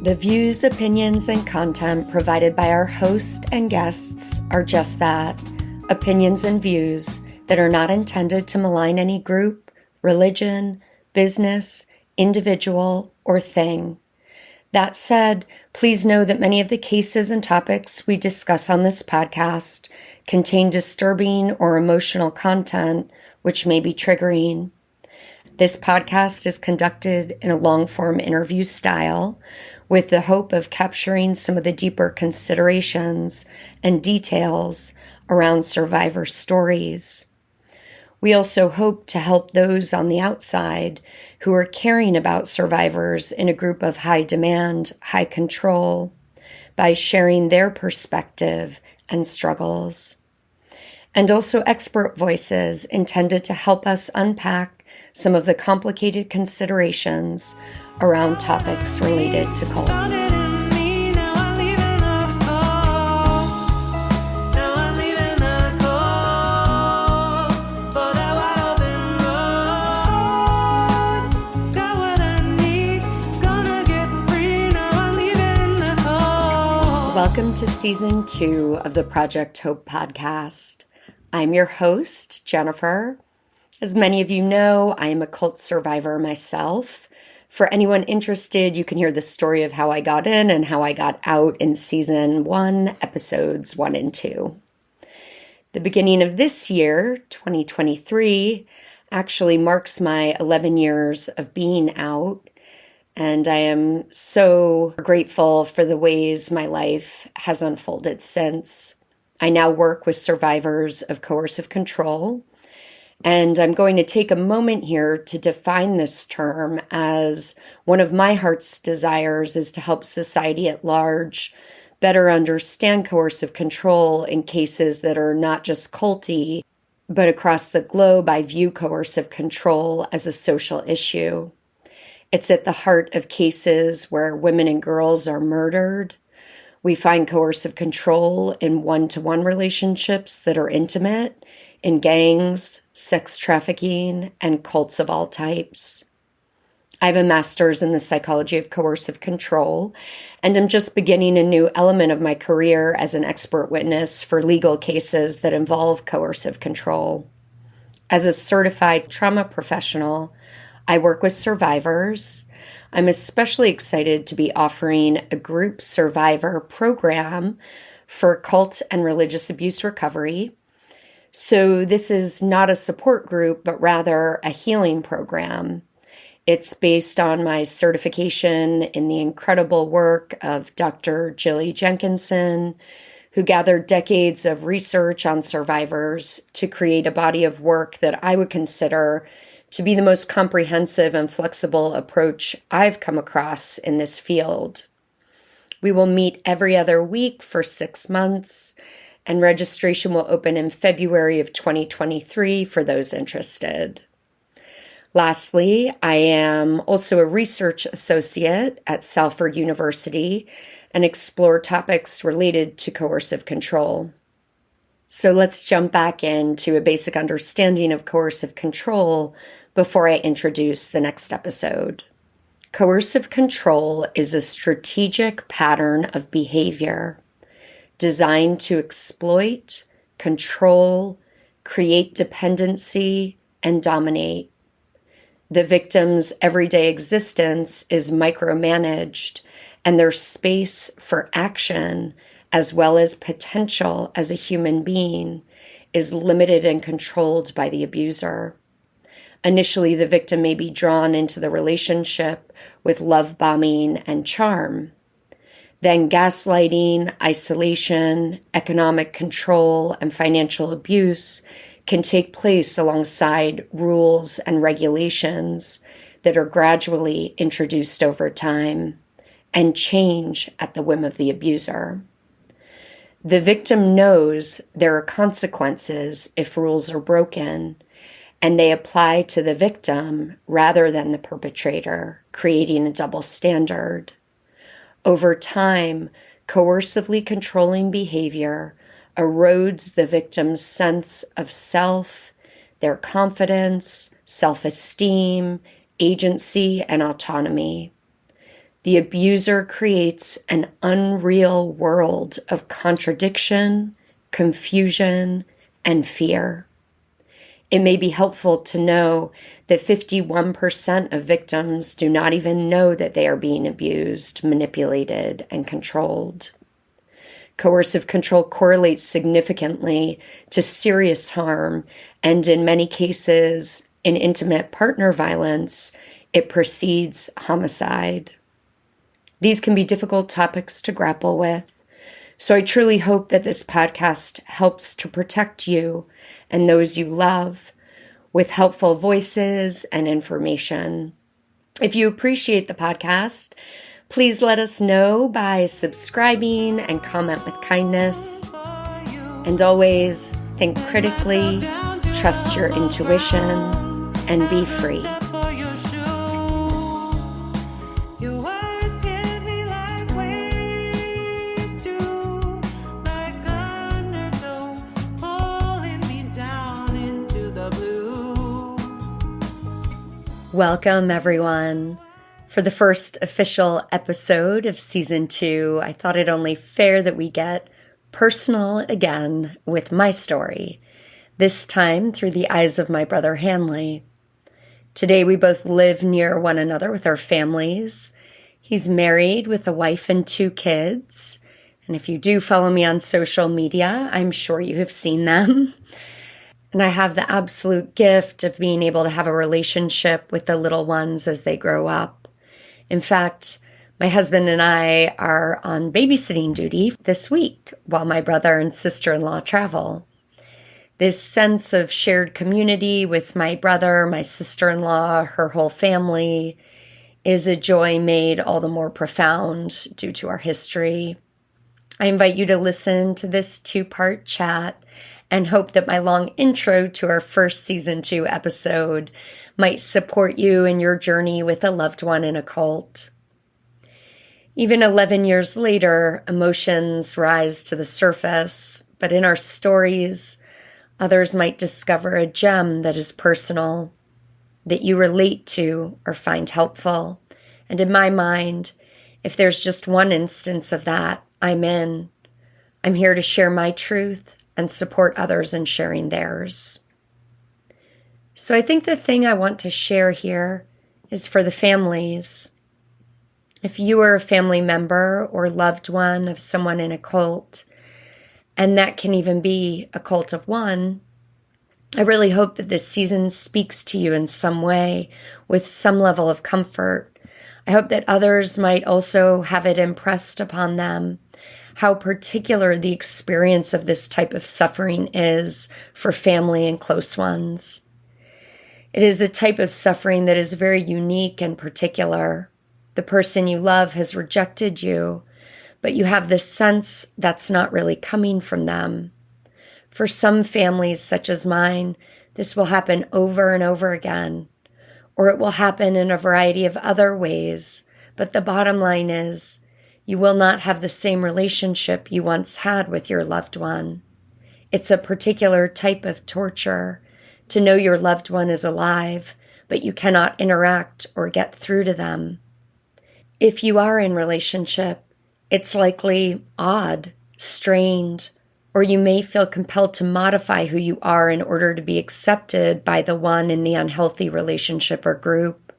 The views, opinions, and content provided by our host and guests are just that, opinions and views that are not intended to malign any group, religion, business, individual, or thing. That said, please know that many of the cases and topics we discuss on this podcast contain disturbing or emotional content which may be triggering. This podcast is conducted in a long-form interview style with the hope of capturing some of the deeper considerations and details around survivor stories. We also hope to help those on the outside who are caring about survivors in a group of high demand, high control, by sharing their perspective and struggles. And also expert voices intended to help us unpack some of the complicated considerations around topics related to cults. Welcome to Season 2 of the Project Hope podcast. I'm your host, Jennifer. As many of you know, I am a cult survivor myself. For anyone interested, you can hear the story of how I got in and how I got out in Season 1, Episodes 1 and 2. The beginning of this year, 2023, actually marks my 11 years of being out, and I am so grateful for the ways my life has unfolded since. I now work with survivors of coercive control, and I'm going to take a moment here to define this term, as one of my heart's desires is to help society at large better understand coercive control in cases that are not just culty, but across the globe I view coercive control as a social issue. It's at the heart of cases where women and girls are murdered. We find coercive control in one-to-one relationships that are intimate, in gangs, sex trafficking, and cults of all types. I have a master's in the psychology of coercive control, and I'm just beginning a new element of my career as an expert witness for legal cases that involve coercive control. As a certified trauma professional, I work with survivors. I'm especially excited to be offering a group survivor program for cult and religious abuse recovery. So this is not a support group, but rather a healing program. It's based on my certification in the incredible work of Dr. Jilly Jenkinson, who gathered decades of research on survivors to create a body of work that I would consider to be the most comprehensive and flexible approach I've come across in this field. We will meet every other week for 6 months, and registration will open in February of 2023 for those interested. Lastly, I am also a research associate at Salford University and explore topics related to coercive control. So let's jump back into a basic understanding of coercive control before I introduce the next episode. Coercive control is a strategic pattern of behavior designed to exploit, control, create dependency, and dominate. The victim's everyday existence is micromanaged, and their space for action, as well as potential as a human being, is limited and controlled by the abuser. Initially, the victim may be drawn into the relationship with love bombing and charm. Then gaslighting, isolation, economic control, and financial abuse can take place alongside rules and regulations that are gradually introduced over time and change at the whim of the abuser. The victim knows there are consequences if rules are broken, and they apply to the victim rather than the perpetrator, creating a double standard. Over time, coercively controlling behavior erodes the victim's sense of self, their confidence, self-esteem, agency, and autonomy. The abuser creates an unreal world of contradiction, confusion, and fear. It may be helpful to know that 51% of victims do not even know that they are being abused, manipulated, and controlled. Coercive control correlates significantly to serious harm, and in many cases, in intimate partner violence, it precedes homicide. These can be difficult topics to grapple with, so I truly hope that this podcast helps to protect you and those you love with helpful voices and information. If you appreciate the podcast, please let us know by subscribing and comment with kindness. And always think critically, trust your intuition, and be free. Welcome, everyone. For the first official episode of Season 2, I thought it only fair that we get personal again with my story, this time through the eyes of my brother Hanley. Today, we both live near one another with our families. He's married with a wife and 2 kids, and if you do follow me on social media, I'm sure you have seen them. And I have the absolute gift of being able to have a relationship with the little ones as they grow up. In fact, my husband and I are on babysitting duty this week while my brother and sister-in-law travel. This sense of shared community with my brother, my sister-in-law, her whole family is a joy made all the more profound due to our history. I invite you to listen to this 2-part chat and hope that my long intro to our first Season 2 episode might support you in your journey with a loved one in a cult. Even 11 years later, emotions rise to the surface, but in our stories, others might discover a gem that is personal, that you relate to or find helpful. And in my mind, if there's just one instance of that, I'm in. I'm here to share my truth and support others in sharing theirs. So I think the thing I want to share here is for the families. If you are a family member or loved one of someone in a cult, and that can even be a cult of one, I really hope that this season speaks to you in some way with some level of comfort. I hope that others might also have it impressed upon them how particular the experience of this type of suffering is for family and close ones. It is a type of suffering that is very unique and particular. The person you love has rejected you, but you have this sense that's not really coming from them. For some families, such as mine, this will happen over and over again, or it will happen in a variety of other ways, but the bottom line is, you will not have the same relationship you once had with your loved one. It's a particular type of torture to know your loved one is alive, but you cannot interact or get through to them. If you are in relationship, it's likely odd, strained, or you may feel compelled to modify who you are in order to be accepted by the one in the unhealthy relationship or group.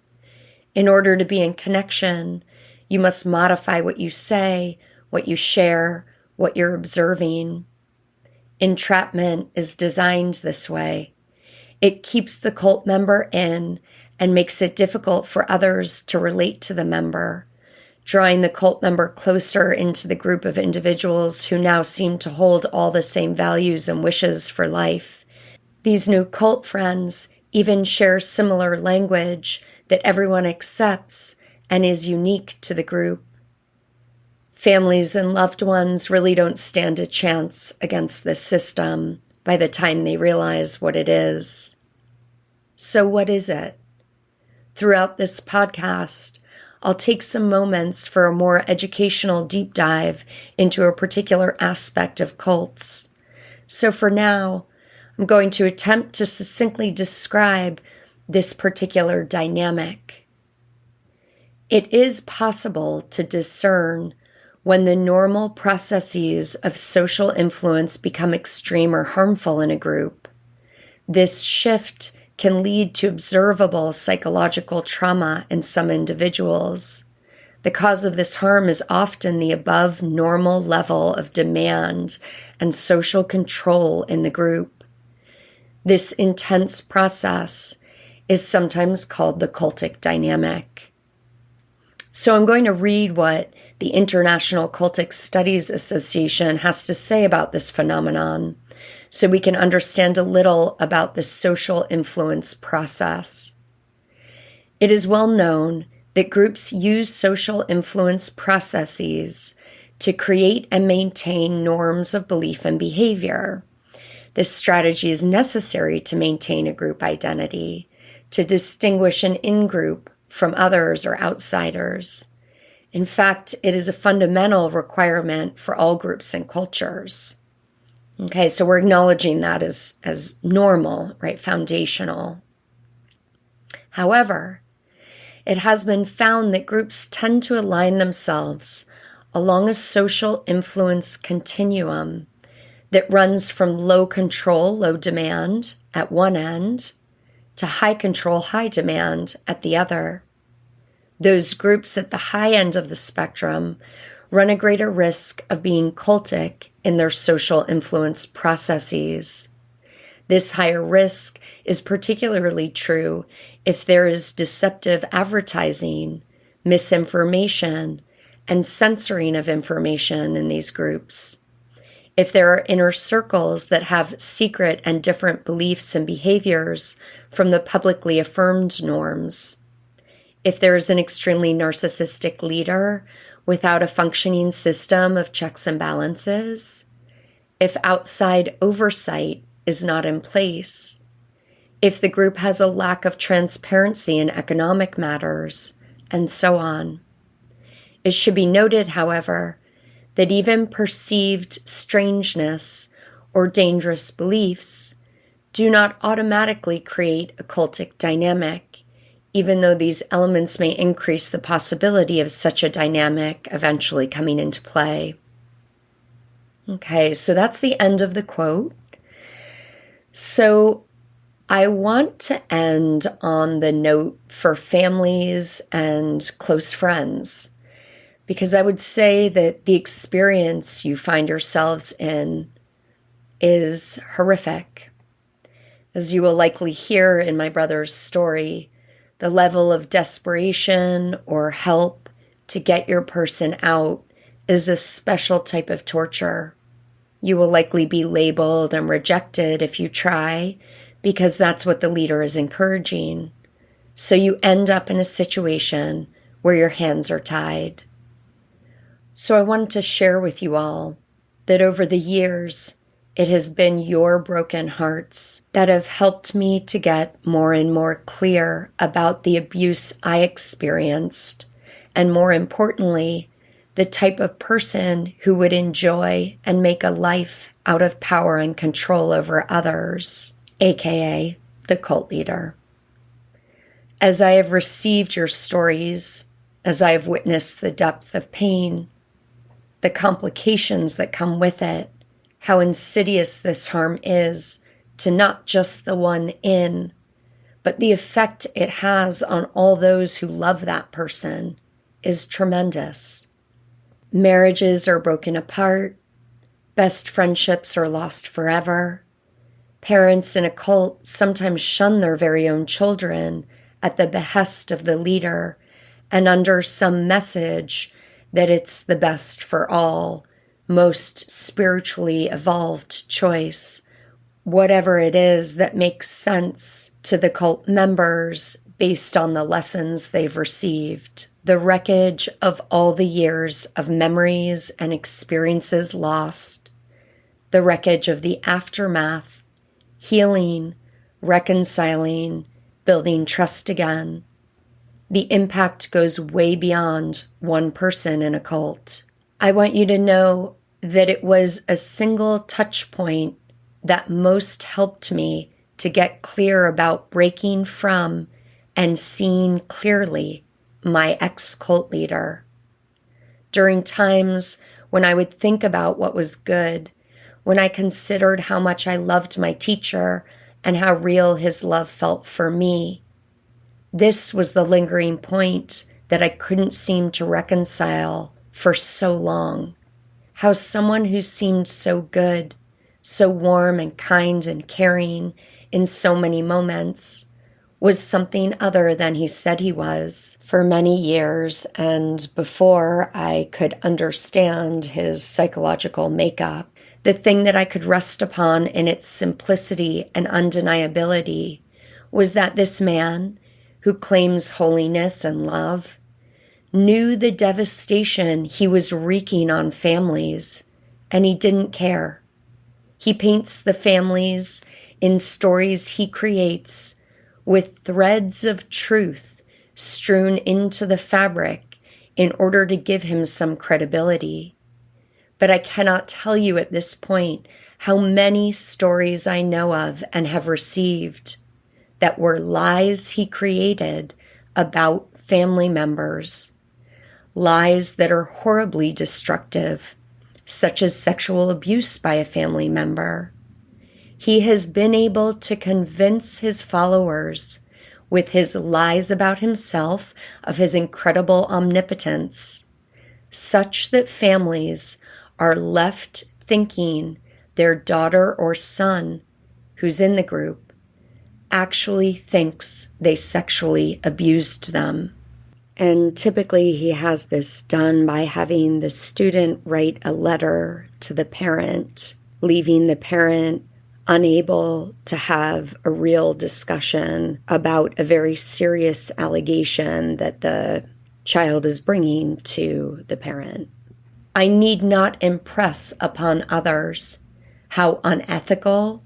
In order to be in connection, you must modify what you say, what you share, what you're observing. Entrapment is designed this way. It keeps the cult member in and makes it difficult for others to relate to the member, drawing the cult member closer into the group of individuals who now seem to hold all the same values and wishes for life. These new cult friends even share similar language that everyone accepts and is unique to the group. Families and loved ones really don't stand a chance against this system by the time they realize what it is. So what is it? Throughout this podcast, I'll take some moments for a more educational deep dive into a particular aspect of cults. So for now, I'm going to attempt to succinctly describe this particular dynamic. It is possible to discern when the normal processes of social influence become extreme or harmful in a group. This shift can lead to observable psychological trauma in some individuals. The cause of this harm is often the above normal level of demand and social control in the group. This intense process is sometimes called the cultic dynamic. So I'm going to read what the International Cultic Studies Association has to say about this phenomenon, so we can understand a little about the social influence process. It is well known that groups use social influence processes to create and maintain norms of belief and behavior. This strategy is necessary to maintain a group identity, to distinguish an in-group from others or outsiders. In fact, it is a fundamental requirement for all groups and cultures. Okay, so we're acknowledging that as normal, right, foundational. However, it has been found that groups tend to align themselves along a social influence continuum that runs from low control, low demand at one end to high control, high demand at the other. Those groups at the high end of the spectrum run a greater risk of being cultic in their social influence processes. This higher risk is particularly true if there is deceptive advertising, misinformation, and censoring of information in these groups. If there are inner circles that have secret and different beliefs and behaviors from the publicly affirmed norms. If there is an extremely narcissistic leader without a functioning system of checks and balances. If outside oversight is not in place. If the group has a lack of transparency in economic matters, and so on. It should be noted, however, that even perceived strangeness or dangerous beliefs do not automatically create a cultic dynamic, even though these elements may increase the possibility of such a dynamic eventually coming into play. Okay, so that's the end of the quote. So I want to end on the note for families and close friends, because I would say that the experience you find yourselves in is horrific. As you will likely hear in my brother's story, the level of desperation or help to get your person out is a special type of torture. You will likely be labeled and rejected if you try, because that's what the leader is encouraging. So you end up in a situation where your hands are tied. So I wanted to share with you all that over the years, it has been your broken hearts that have helped me to get more and more clear about the abuse I experienced, and more importantly, the type of person who would enjoy and make a life out of power and control over others, aka the cult leader. As I have received your stories, as I have witnessed the depth of pain, the complications that come with it, how insidious this harm is to not just the one in, but the effect it has on all those who love that person is tremendous. Marriages are broken apart. Best friendships are lost forever. Parents in a cult sometimes shun their very own children at the behest of the leader and under some message that it's the best for all, most spiritually evolved choice, whatever it is that makes sense to the cult members based on the lessons they've received. The wreckage of all the years of memories and experiences lost, the wreckage of the aftermath, healing, reconciling, building trust again. The impact goes way beyond one person in a cult. I want you to know that it was a single touch point that most helped me to get clear about breaking from and seeing clearly my ex-cult leader. During times when I would think about what was good, when I considered how much I loved my teacher and how real his love felt for me, this was the lingering point that I couldn't seem to reconcile for so long. How someone who seemed so good, so warm and kind and caring in so many moments, was something other than he said he was for many years, and before I could understand his psychological makeup. The thing that I could rest upon in its simplicity and undeniability was that this man, who claims holiness and love, knew the devastation he was wreaking on families, and he didn't care. He paints the families in stories he creates with threads of truth strewn into the fabric in order to give him some credibility. But I cannot tell you at this point how many stories I know of and have received that were lies he created about family members, lies that are horribly destructive, such as sexual abuse by a family member. He has been able to convince his followers with his lies about himself of his incredible omnipotence, such that families are left thinking their daughter or son, who's in the group, actually thinks they sexually abused them. And typically he has this done by having the student write a letter to the parent, leaving the parent unable to have a real discussion about a very serious allegation that the child is bringing to the parent. I need not impress upon others how unethical,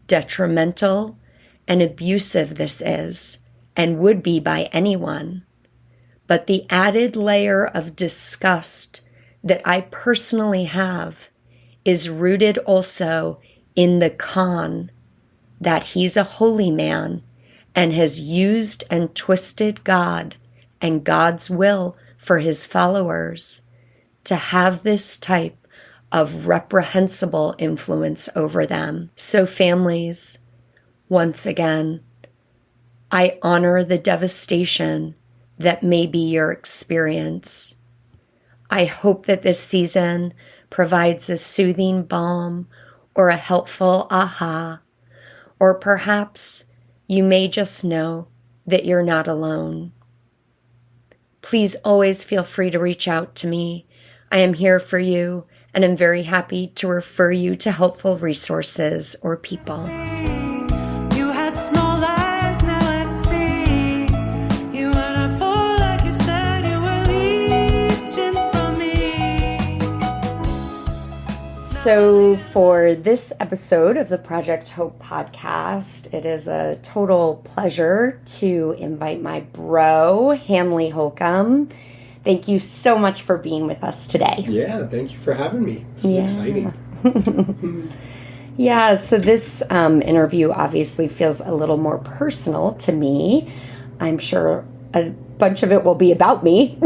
detrimental, and abusive this is, and would be by anyone. But the added layer of disgust that I personally have is rooted also in the con that he's a holy man and has used and twisted God and God's will for his followers to have this type of reprehensible influence over them. So families, once again, I honor the devastation that may be your experience. I hope that this season provides a soothing balm or a helpful aha, or perhaps you may just know that you're not alone. Please always feel free to reach out to me. I am here for you, and I'm very happy to refer you to helpful resources or people. You had small eyes, now I see. You were not full like you said, you were reaching for me. So for this episode of the Project Hope podcast, it is a total pleasure to invite my bro, Hanley Holcomb. Thank you so much for being with us today. Yeah, thank you for having me. This is exciting. Yeah, so this interview obviously feels a little more personal to me. I'm sure a bunch of it will be about me.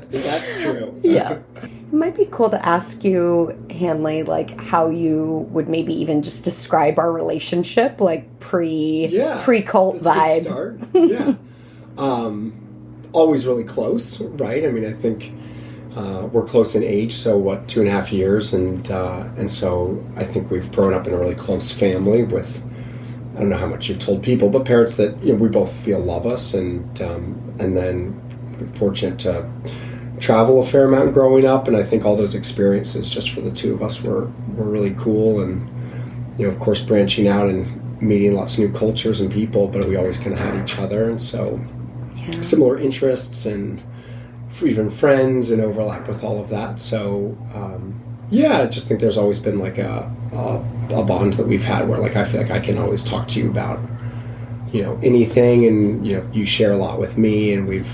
That's true. Yeah. It might be cool to ask you, Hanley, like how you would maybe even just describe our relationship, like pre-cult vibe. That's a good start. Yeah. Always really close, right? I mean, I think we're close in age, so 2.5 years, and so I think we've grown up in a really close family with, I don't know how much you've told people, but parents that we both feel love us, and then we're fortunate to travel a fair amount growing up, and I think all those experiences just for the two of us were really cool, and of course branching out and meeting lots of new cultures and people, but we always kind of had each other, and so similar interests and even friends and overlap with all of that. So I just think there's always been like a bond that we've had where like I feel like I can always talk to you about anything, and you share a lot with me, and we've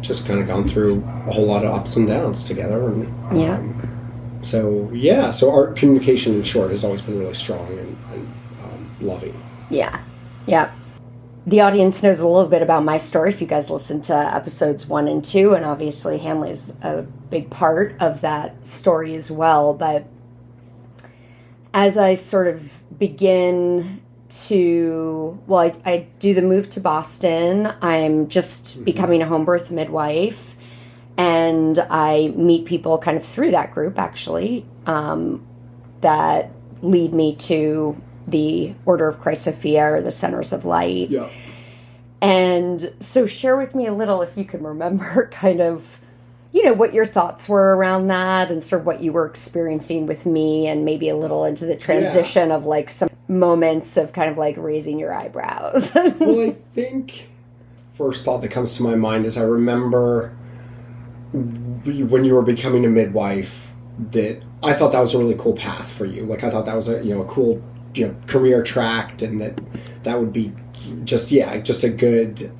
just kind of gone through a whole lot of ups and downs together, and so our communication in short has always been really strong and loving. Yeah. the audience knows a little bit about my story if you guys listen to episodes 1 and 2, and obviously Hanley's a big part of that story as well. But as I sort of begin to, well, I do the move to Boston. I'm just becoming a home birth midwife, and I meet people kind of through that group, actually, that lead me to the Order of Christ Sophia, or the Centers of Light. Yeah. And so share with me a little, if you can remember, kind of, you know, what your thoughts were around that and sort of what you were experiencing with me, and maybe a little into the transition of like some moments of kind of like raising your eyebrows. Well, I think first thought that comes to my mind is I remember when you were becoming a midwife that I thought that was a really cool path for you. Like I thought that was a cool, career track, and that would be just a good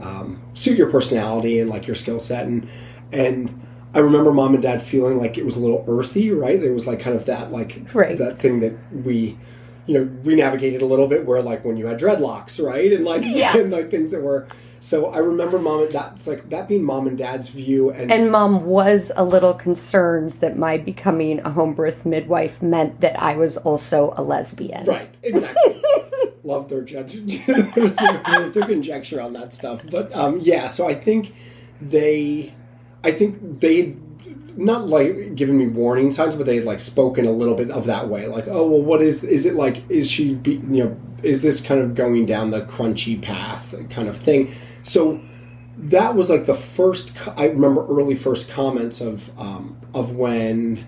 suit your personality and like your skill set. And I remember Mom and Dad feeling like it was a little earthy, right? It was like kind of that that thing that we navigated a little bit, where like when you had dreadlocks, right? And like and like things that were. So I remember Mom and Dad's that being Mom and Dad's view, and Mom was a little concerned that my becoming a home birth midwife meant that I was also a lesbian. Right, exactly. Love their their conjecture on that stuff, but so I think they not like given me warning signs, but they had like spoken a little bit of that way, like, oh well, what is it like? Is she is this kind of going down the crunchy path kind of thing? So that was like the first. I remember early first comments of when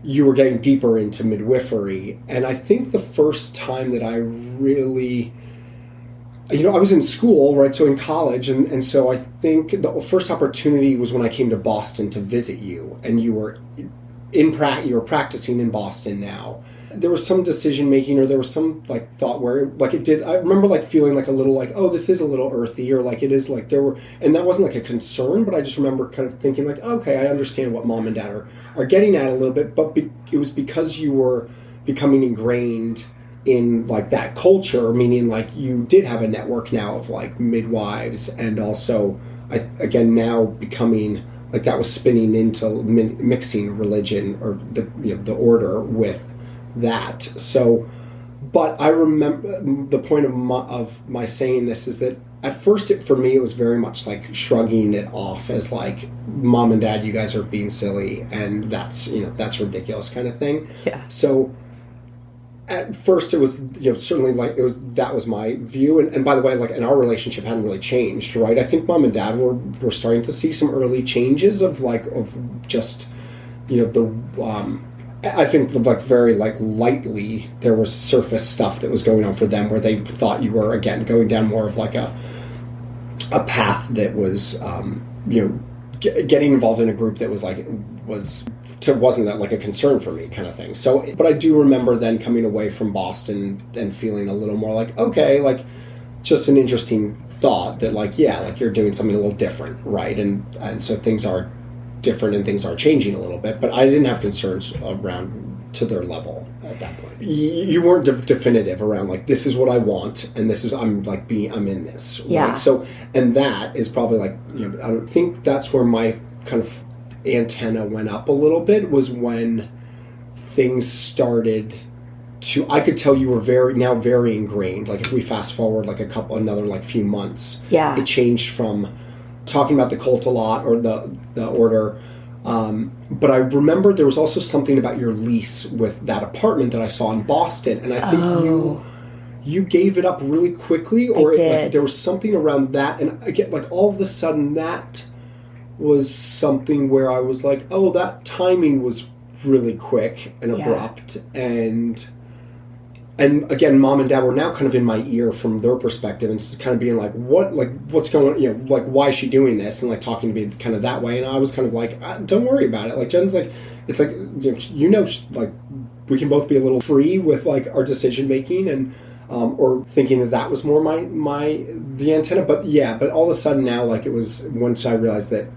you were getting deeper into midwifery, and I think the first time that I really, I was in school, right? So in college, and so I think the first opportunity was when I came to Boston to visit you, and you were you were practicing in Boston now. There was some decision making, or there was some like thought where like it did. I remember like feeling like a little like, oh, this is a little earthy, or like it is like there were, and that wasn't like a concern, but I just remember kind of thinking like, okay, I understand what Mom and Dad are getting at a little bit, but it was because you were becoming ingrained in like that culture, meaning like you did have a network now of like midwives, and also again now becoming like that was spinning into mixing religion or the order with that. So, but I remember the point of my saying this is that at first for me it was very much like shrugging it off as like, Mom and Dad, you guys are being silly, and that's ridiculous kind of thing. Yeah. So at first it was certainly like that was my view, and by the way, like, and our relationship hadn't really changed, right? I think Mom and Dad were starting to see some early changes of just I think like very like lightly there was surface stuff that was going on for them where they thought you were again going down more of like a path that was getting involved in a group that wasn't that like a concern for me kind of thing. So, but I do remember then coming away from Boston and feeling a little more like, okay, like just an interesting thought that like, yeah, like you're doing something a little different, right? And so things are different and things are changing a little bit, but I didn't have concerns around to their level at that point. You weren't definitive around like, this is what I want, and this is I'm in this, right? Yeah. So, and that is probably like I don't think that's where my kind of antenna went up a little bit, was when things started to, I could tell you were very ingrained. Like if we fast forward like another few months, it changed from talking about the cult a lot or the order, but I remember there was also something about your lease with that apartment that I saw in Boston, and I think you gave it up really quickly, or there was something around that, and again, like all of a sudden that was something where I was like, oh, that timing was really quick and abrupt, and again, Mom and Dad were now kind of in my ear from their perspective, and kind of being like, what's going on, like, why is she doing this, and like talking to me kind of that way, and I was kind of like, don't worry about it, like Jen's like, it's like, like we can both be a little free with like our decision making, and or thinking that was more the antenna, but all of a sudden now, like it was once I realized that,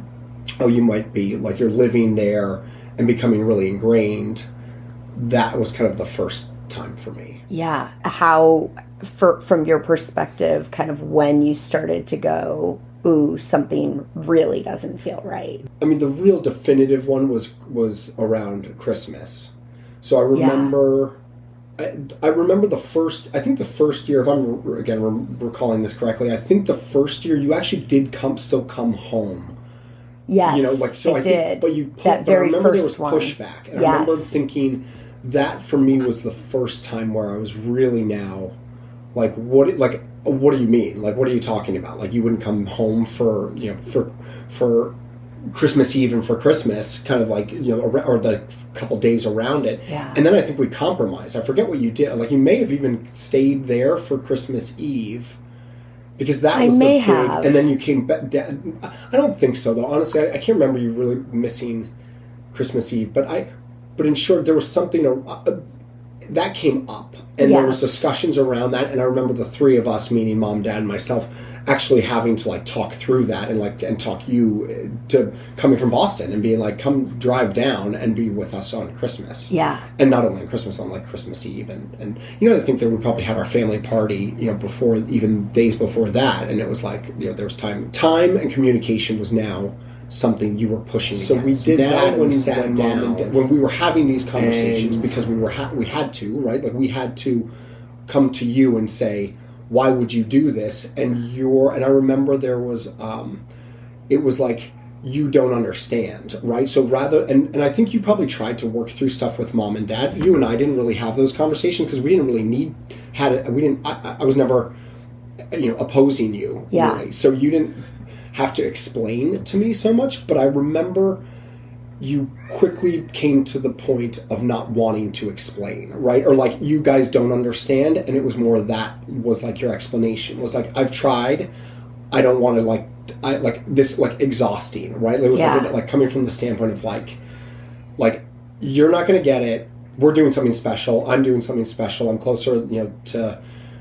oh, you might be like you're living there and becoming really ingrained, that was kind of the first time for me. Yeah. How, from your perspective, kind of when you started to go, ooh, something really doesn't feel right? I mean, the real definitive one was around Christmas. So I remember, I remember the first year, if I'm again recalling this correctly, I think the first year you actually did still come home. Yes, you know, like so. I did. But you, that but I very remember first there was pushback, and yes. I remember thinking that for me was the first time where I was really now, like, what do you mean? Like, what are you talking about? Like, you wouldn't come home for for Christmas Eve and for Christmas, kind of like, or the couple days around it. Yeah. And then I think we compromised. I forget what you did. Like, you may have even stayed there for Christmas Eve, because that was have. And then you came back. I don't think so, though. Honestly, I can't remember you really missing Christmas Eve. But in short, there was something that came up, and there was discussions around that. And I remember the three of us, meaning Mom, Dad, and myself, actually having to talk through that and talk you to coming from Boston and being like, come drive down and be with us on Christmas. Yeah. And not only on Christmas, on Christmas Eve. And I think that we probably had our family party, before, even days before that. And it was like, there was time and communication was now something you were pushing against. So we did that when we sat down, when we were having these conversations, because we had to, right? Like, we had to come to you and say, why would you do this? And I remember there was, it was like, you don't understand, right? So and I think you probably tried to work through stuff with Mom and Dad. You and I didn't really have those conversations because we didn't really I was never, opposing you. Yeah. Really. So you didn't have to explain to me so much, but I remember you quickly came to the point of not wanting to explain, right? Or like, you guys don't understand, and it was more that was like your explanation was like, I've tried, I don't want to exhausting, right? It was like coming from the standpoint of like you're not going to get it. We're doing something special. I'm doing something special. I'm closer,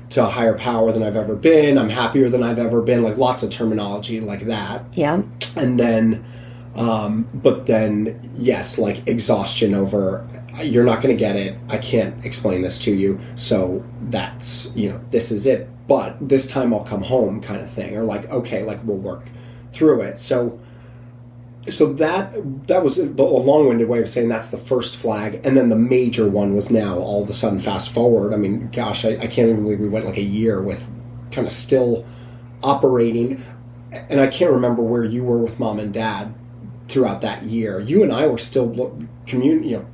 to a higher power than I've ever been. I'm happier than I've ever been. Like, lots of terminology like that. Yeah. And then, but then, yes, like exhaustion over, you're not going to get it. I can't explain this to you. So that's, this is it. But this time I'll come home, kind of thing. Or like, okay, like, we'll work through it. So that was a long-winded way of saying that's the first flag. And then the major one was now all of a sudden fast forward. I mean, gosh, I can't even believe we went like a year with kind of still operating. And I can't remember where you were with Mom and Dad throughout that year. You and I were still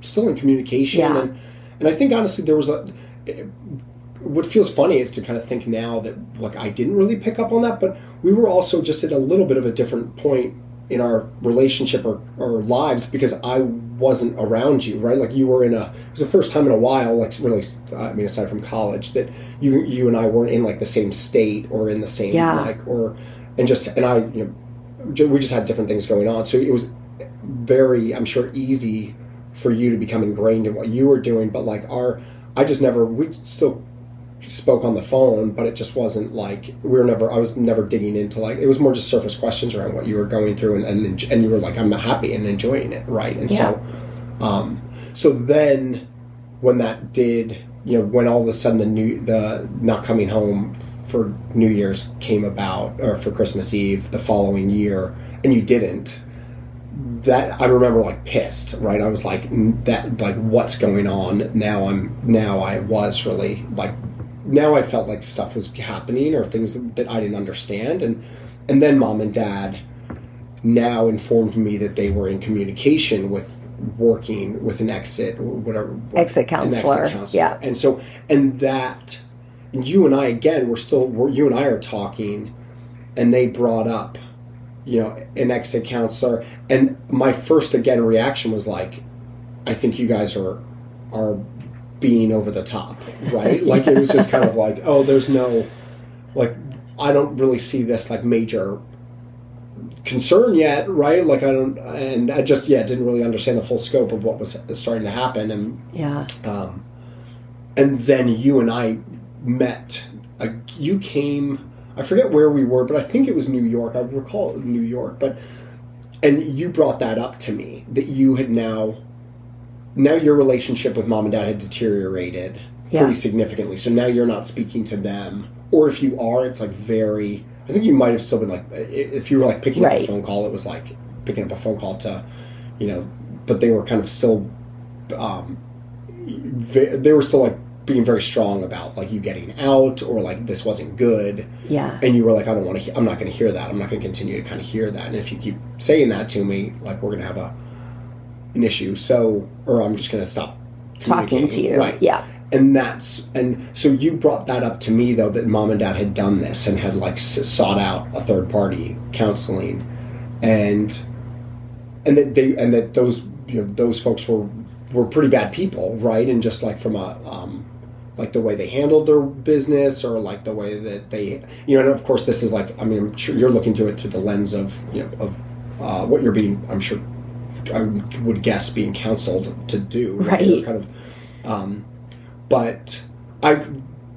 still in communication. Yeah. And I think honestly there was what feels funny is to kind of think now that like I didn't really pick up on that, but we were also just at a little bit of a different point in our relationship or lives, because I wasn't around you, right? Like, you were it was the first time in a while, like, really, I mean, aside from college, that you and I weren't in like the same state or in the same, we just had different things going on. So it was very, I'm sure, easy for you to become ingrained in what you were doing, but like we still spoke on the phone, but it just wasn't like I was never digging into, like, it was more just surface questions around what you were going through, and you were like, I'm happy and enjoying it, right? And so then when that did, when all of a sudden the not coming home for New Year's came about, or for Christmas Eve the following year, and you didn't, that I remember like pissed, right? I was like, what's going on now? I was really like, now I felt like stuff was happening or things that I didn't understand. And then Mom and Dad now informed me that they were in communication with working with an exit counselor. Yeah. And you and I, again, you and I are talking, and they brought up, an exit counselor. And my first, again, reaction was like, I think you guys are being over the top, right? Like, it was just kind of like, oh, there's no, like, I don't really see this like major concern yet, right? Like, I just didn't really understand the full scope of what was starting to happen. And then you and I met, you came, I forget where we were, but I think it was New York. I recall New York, and you brought that up to me, that you had now your relationship with Mom and Dad had deteriorated. pretty significantly. So now you're not speaking to them, or if you are, it's like very. I think you might have still been like, if you were like picking up a phone call, it was like picking up a phone call to, but they were kind of still, they were still like being very strong about like you getting out, or like this wasn't good. Yeah. And you were like, I don't want to. I'm not going to hear that. I'm not going to continue to kind of hear that. And if you keep saying that to me, like we're going to have an issue. So, or I'm just going to stop talking to you. Right. Yeah. And so you brought that up to me though, that mom and dad had done this and had like sought out a third party counseling, and that those folks were pretty bad people, right? And just like from like the way they handled their business, or like the way that they, and of course this is like, I mean, I'm sure you're looking through it through the lens of, what you're being, I'm sure, I would guess, being counseled to do. Right. Kind of, but I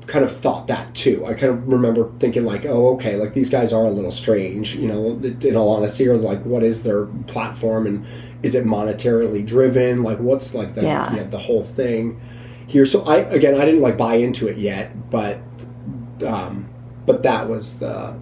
kind of thought that too. I kind of remember thinking like, oh, okay, like these guys are a little strange, in all honesty, or like what is their platform, and is it monetarily driven? Like what's like the whole thing here. So I didn't like buy into it yet, but that was now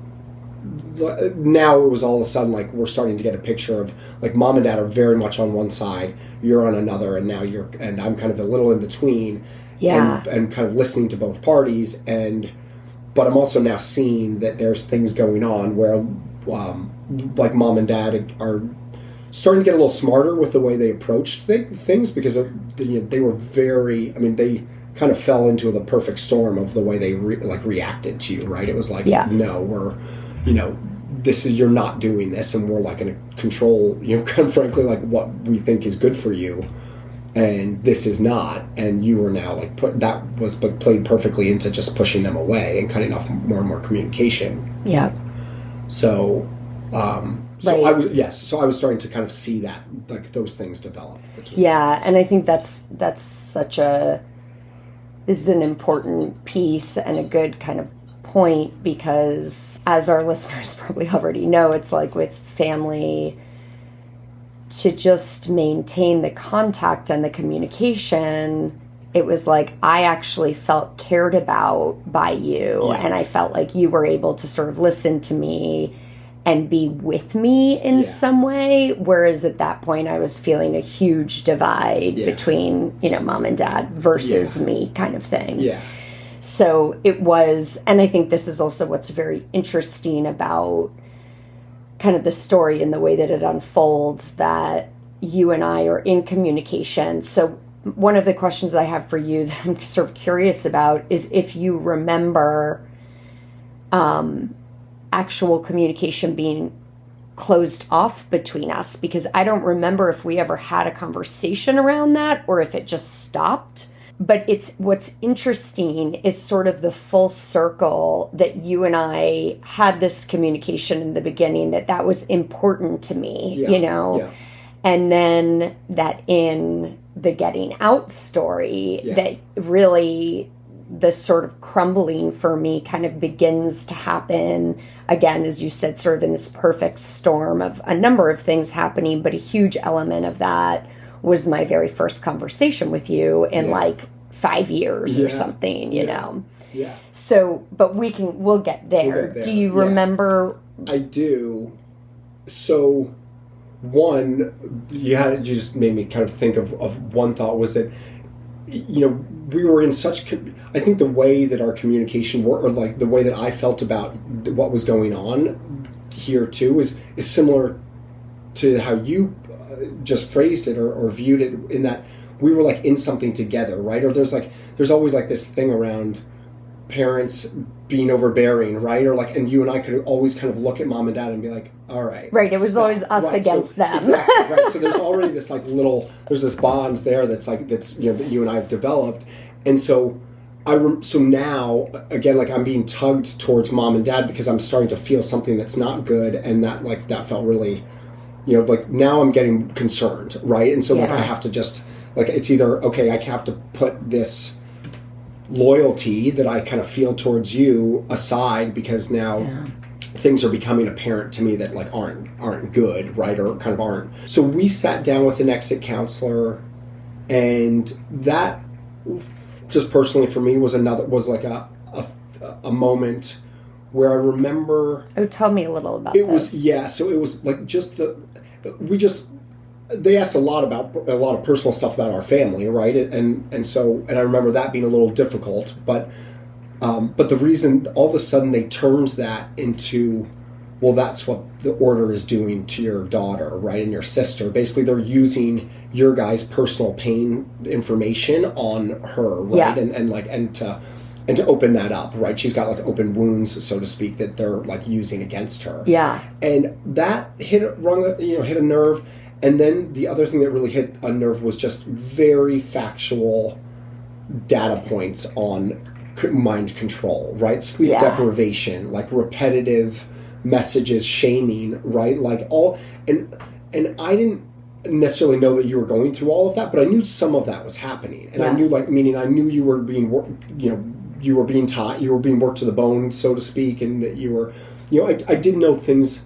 it was all of a sudden like we're starting to get a picture of like mom and dad are very much on one side, you're on another, and now I'm kind of a little in between. Yeah. And kind of listening to both parties, but I'm also now seeing that there's things going on where like mom and dad are starting to get a little smarter with the way they approached things, because they were very, I mean, they kind of fell into the perfect storm of the way they reacted to you, right? It was like, no, we're, you're not doing this, and we're like going to control, kind of frankly, like what we think is good for you. And this is not, and you were now like that was played perfectly into just pushing them away and cutting off more and more communication. Yeah. So, right. I was starting to kind of see that, like those things develop. Yeah, and I think this is an important piece and a good kind of point, because as our listeners probably already know, it's like with family, to just maintain the contact and the communication, it was like I actually felt cared about by you, and I felt like you were able to sort of listen to me and be with me in some way, whereas at that point I was feeling a huge divide between, mom and dad versus me kind of thing. Yeah. So it was, and I think this is also what's very interesting about kind of the story and the way that it unfolds, that you and I are in communication. So one of the questions I have for you that I'm sort of curious about is if you remember actual communication being closed off between us, because I don't remember if we ever had a conversation around that or if it just stopped. But what's interesting is sort of the full circle that you and I had this communication in the beginning, that was important to me, and then that in the getting out story, that really the sort of crumbling for me kind of begins to happen again, as you said, sort of in this perfect storm of a number of things happening, but a huge element of that was my very first conversation with you in like 5 years or something, you know. Yeah. So, but we'll get there. Do you remember? I do. So, one, you just made me kind of think of one thought, was that, we were in such, I think the way that our communication worked, or like the way that I felt about what was going on here too, is similar to how you just phrased it or viewed it, in that we were like in something together, right? Or there's always like this thing around parents being overbearing, right? Or like, and you and I could always kind of look at mom and dad and be like, all right. Right, it was always us against them. Exactly, right. So there's already this like there's this bond there that's that you and I have developed. And so so now, again, like I'm being tugged towards mom and dad because I'm starting to feel something that's not good, and that felt really, like now I'm getting concerned, right? And so like I have to just, like, it's either, okay, I have to put this loyalty that I kind of feel towards you aside, because now things are becoming apparent to me that like aren't good, right? Or kind of aren't. So we sat down with an exit counselor, and that just personally for me was like a moment where I remember. Oh, tell me a little about it. This. So it was like they asked a lot of personal stuff about our family, right? And I remember that being a little difficult, but the reason all of a sudden they turned that into, well, that's what the order is doing to your daughter, right, and your sister. Basically, they're using your guys' personal pain information on her, right, and to open that up, right? She's got like open wounds, so to speak, that they're like using against her. Yeah, and that hit a nerve. And then the other thing that really hit a nerve was just very factual data points on mind control, right? Sleep deprivation, like repetitive messages, shaming, right? Like all, and I didn't necessarily know that you were going through all of that, but I knew some of that was happening, and I knew you were being, you were being taught, you were being worked to the bone, so to speak, and that you were, I did know things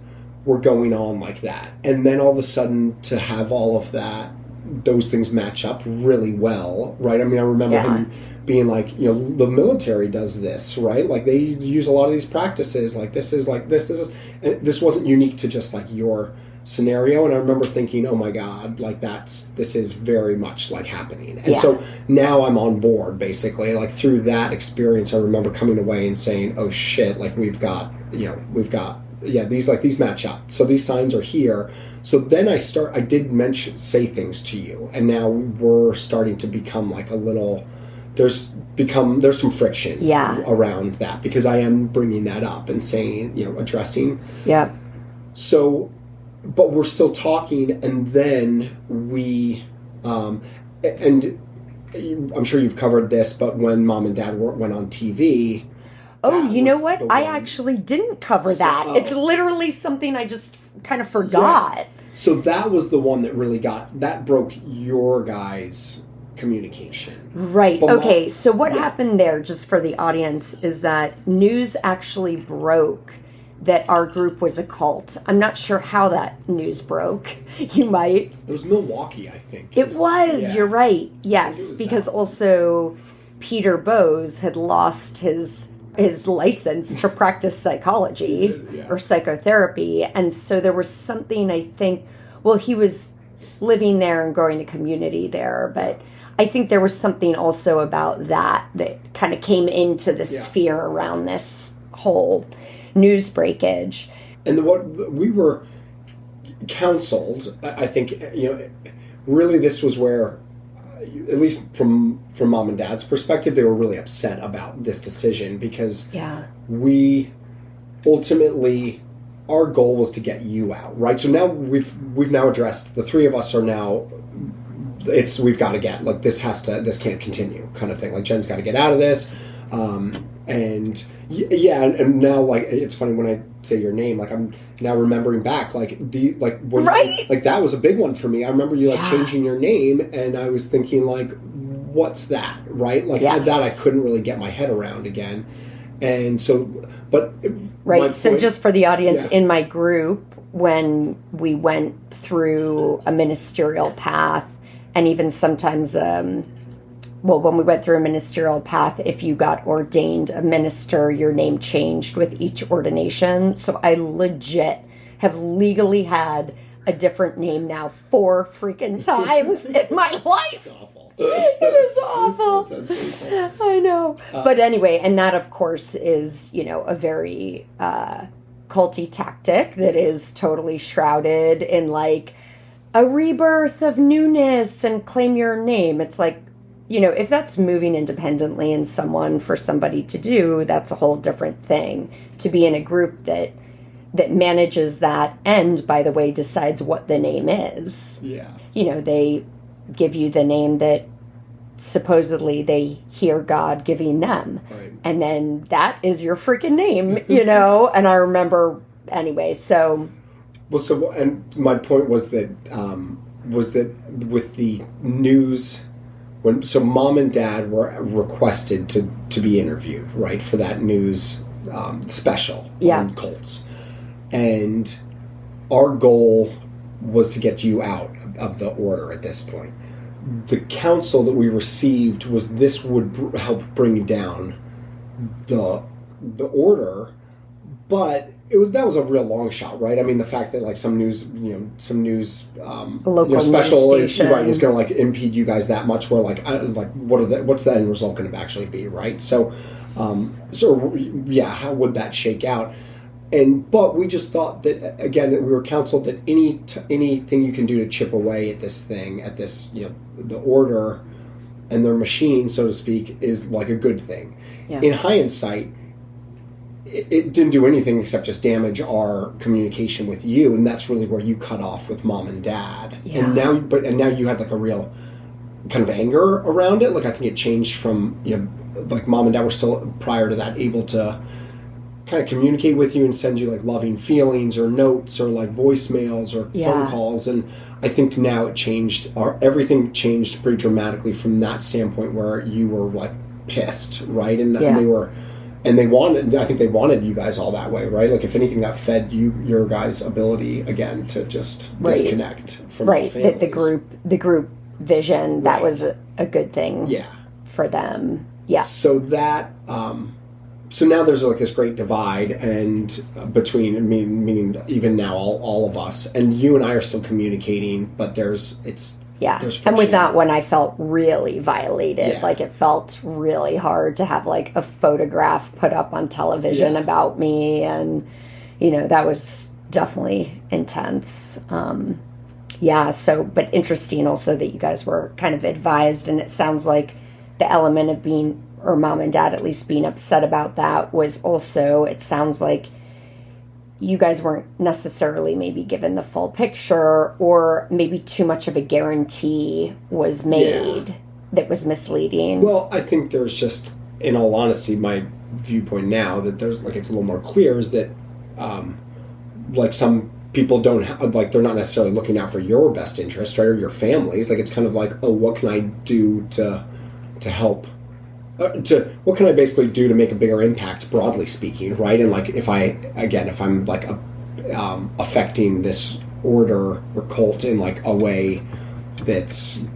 were going on like that, and then all of a sudden to have all of that, those things match up really well, right? I mean, I remember him being like, the military does this, right? Like they use a lot of these practices, like this is, and this wasn't unique to just like your scenario. And I remember thinking, oh my God, like this is very much like happening. And so now I'm on board, basically. Like through that experience, I remember coming away and saying, oh shit, like we've got these match up. So these signs are here. So then I did say things to you, and now we're starting to become like a little, there's some friction around that, because I am bringing that up and saying, addressing. Yeah. So, but we're still talking, and then we, and I'm sure you've covered this, but when Mom and Dad went on TV. Oh, you know what? I actually didn't cover that. It's literally something I just kind of forgot. Yeah. So that was the one that broke your guys' communication. Right. But okay. So what happened there, just for the audience, is that news actually broke that our group was a cult. I'm not sure how that news broke. You might. It was Milwaukee, I think. It was. Yeah. You're right. Yes, because also Peter Bose had lost his license to practice psychology or psychotherapy. And so there was something, I think, well, he was living there and growing a community there, but I think there was something also about that kind of came into the sphere around this whole news breakage. And what we were counseled, I think, really this was where, at least from Mom and Dad's perspective, they were really upset about this decision, because we ultimately, our goal was to get you out, right? So now we've now addressed, the three of us are now, we've got to get, like, this can't continue, kind of thing. Like, Jen's got to get out of this, and now, like, it's funny when I say your name, like, I'm now remembering back, like, that was a big one for me. I remember you, like, changing your name, and I was thinking, like, what's that, right? Like, that I couldn't really get my head around again. And so, but... Right, so just for the audience, in my group, when we went through a ministerial path, and even sometimes... when we went through a ministerial path, if you got ordained a minister, your name changed with each ordination. So I legit have legally had a different name now 4 freaking times in my life. It's awful. It is awful. I know. But anyway, and that, of course, is, a very culty tactic that is totally shrouded in, like, a rebirth of newness and claim your name. It's like, if that's moving independently in for somebody to do, that's a whole different thing. To be in a group that manages that and, by the way, decides what the name is. Yeah. They give you the name that supposedly they hear God giving them. Right. And then that is your freaking name, And I remember, anyway, so... Well, and my point was that with the news... So Mom and Dad were requested to be interviewed, right, for that news special on cults. And our goal was to get you out of the order at this point. the counsel that we received was this would help bring down the order, but that was a real long shot, right? I mean, the fact that like some news local special news is going to like impede you guys that much. Where what's the end result going to actually be, right? So, how would that shake out? But we just thought that, again, that we were counseled that anything you can do to chip away at this thing, at this, the order and their machine, so to speak, is like a good thing. Yeah. In hindsight, it didn't do anything except just damage our communication with you, and that's really where you cut off with mom and dad. Yeah. And now you had like a real kind of anger around it. Like I think it changed from, like mom and dad were still prior to that able to kind of communicate with you and send you like loving feelings or notes or like voicemails or phone calls, and I think now everything changed pretty dramatically from that standpoint where you were like pissed, right? And they wanted you guys all that way, right? Like if anything, that fed your guys' ability again to just disconnect from the families. the group vision, that was a good thing for them. Yeah. So that so now there's like this great divide and between meaning even now all of us, and you and I are still communicating, but there's and with that one I felt really violated. Yeah. Like it felt really hard to have like a photograph put up on television about me, and that was definitely intense. But interesting also that you guys were kind of advised, and it sounds like the element of being, or mom and dad at least being upset about that, was also, it sounds like you guys weren't necessarily maybe given the full picture, or maybe too much of a guarantee was made that was misleading. Well, I think there's just, in all honesty, my viewpoint now that there's like, it's a little more clear is that like some people don't like, they're not necessarily looking out for your best interest, right, or your family's. Like it's kind of like, oh, what can I do to help? What can I basically do to make a bigger impact, broadly speaking, right? And like if I'm like affecting this order or cult in like a way that's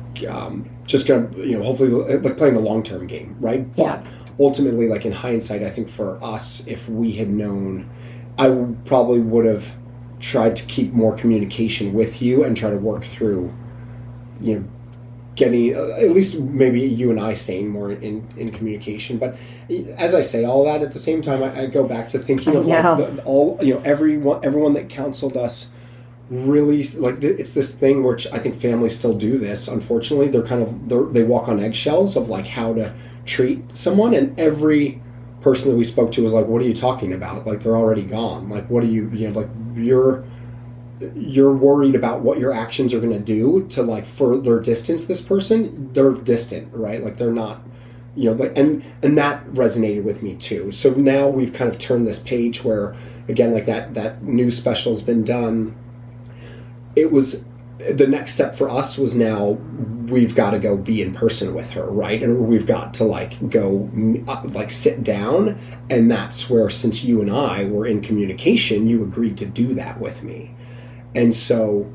just gonna hopefully like playing the long term game, right? But ultimately, like in hindsight, I think for us, if we had known, I probably would have tried to keep more communication with you and try to work through, getting at least maybe you and I staying more in communication. But as I say all that, at the same time, I go back to thinking of like everyone that counseled us. Really, like it's this thing which I think families still do this. Unfortunately, they walk on eggshells of like how to treat someone, and every person that we spoke to was like, "What are you talking about? Like they're already gone. Like what are you like you're worried about what your actions are going to do to like further distance this person. They're distant, right? Like they're not, like, and that resonated with me too. So now we've kind of turned this page where, again, like that news special has been done. It was the next step for us was now we've got to go be in person with her, right? And we've got to like go like sit down, and that's where, since you and I were in communication, you agreed to do that with me. And so,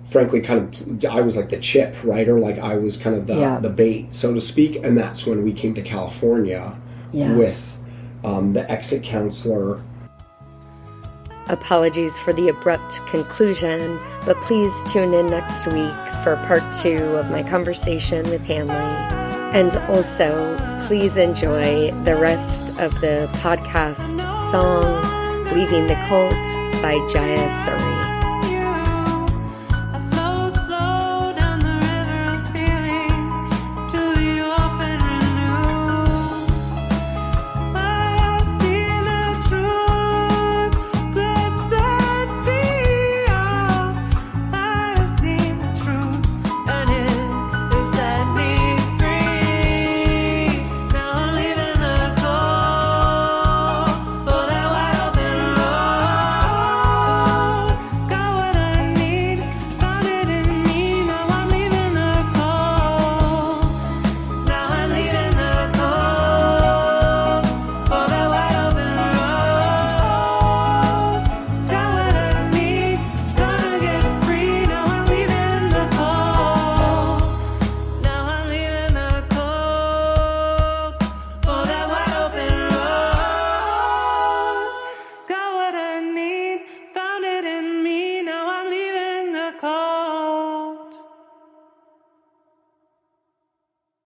frankly, kind of, I was like the chip, right? Or like I was kind of the bait, so to speak. And that's when we came to California with the exit counselor. Apologies for the abrupt conclusion, but please tune in next week for part 2 of my conversation with Hanley. And also, please enjoy the rest of the podcast song, Leaving the Cult by Jaya Suri.